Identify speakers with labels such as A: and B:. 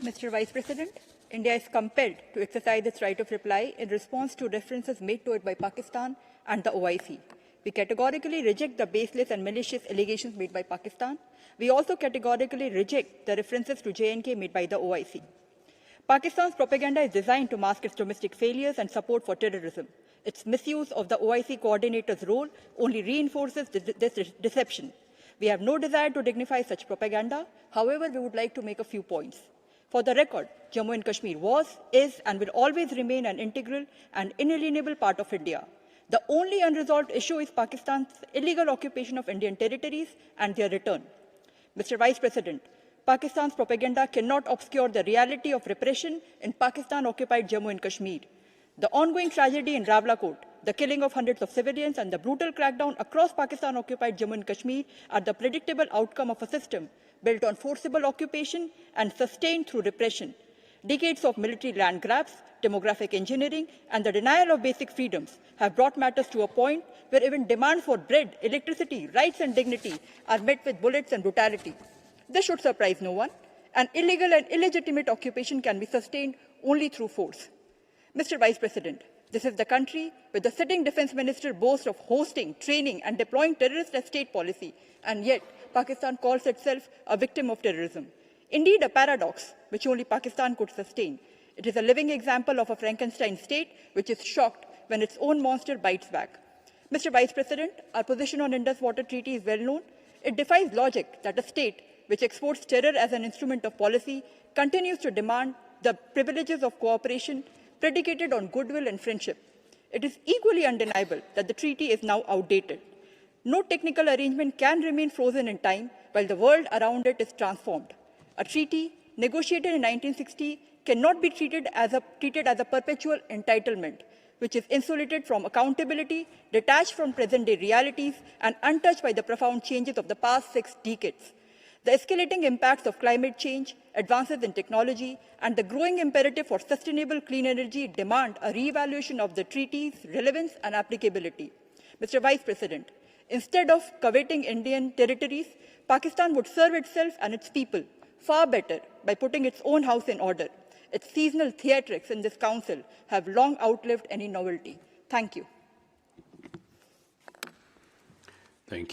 A: Mr. Vice President, India is compelled to exercise its right of reply in response to references made to it by Pakistan and the OIC. We categorically reject the baseless and malicious allegations made by Pakistan. We also categorically reject the references to J&K made by the OIC. Pakistan's propaganda is designed to mask its domestic failures and support for terrorism. Its misuse of the OIC coordinator's role only reinforces this deception. We have no desire to dignify such propaganda. However, we would like to make a few points. For the record, Jammu and Kashmir was, is, and will always remain an integral and inalienable part of India. The only unresolved issue is Pakistan's illegal occupation of Indian territories and their return. Mr. Vice President, Pakistan's propaganda cannot obscure the reality of repression in Pakistan-occupied Jammu and Kashmir. The ongoing tragedy in Rawalakot, the killing of hundreds of civilians, and the brutal crackdown across Pakistan-occupied Jammu and Kashmir are the predictable outcome of a system built on forcible occupation and sustained through repression. Decades of military land grabs, demographic engineering, and the denial of basic freedoms have brought matters to a point where even demands for bread, electricity, rights, and dignity are met with bullets and brutality. This should surprise no one. An illegal and illegitimate occupation can be sustained only through force. Mr. Vice President, this is the country where the sitting defense minister boasts of hosting, training, and deploying terrorists as state policy, and yet Pakistan calls itself a victim of terrorism. Indeed, a paradox which only Pakistan could sustain. It is a living example of a Frankenstein state which is shocked when its own monster bites back. Mr. Vice President, our position on Indus Water Treaty is well known. It defies logic that a state which exports terror as an instrument of policy continues to demand the privileges of cooperation predicated on goodwill and friendship. It is equally undeniable that the treaty is now outdated. No technical arrangement can remain frozen in time while the world around it is transformed. A treaty negotiated in 1960 cannot be treated as a perpetual entitlement, which is insulated from accountability, detached from present-day realities, and untouched by the profound changes of the past 6 decades. The escalating impacts of climate change, advances in technology, and the growing imperative for sustainable clean energy demand a re-evaluation of the treaty's relevance and applicability. Mr. Vice President, instead of coveting Indian territories, Pakistan would serve itself and its people far better by putting its own house in order. Its seasonal theatrics in this council have long outlived any novelty. Thank you.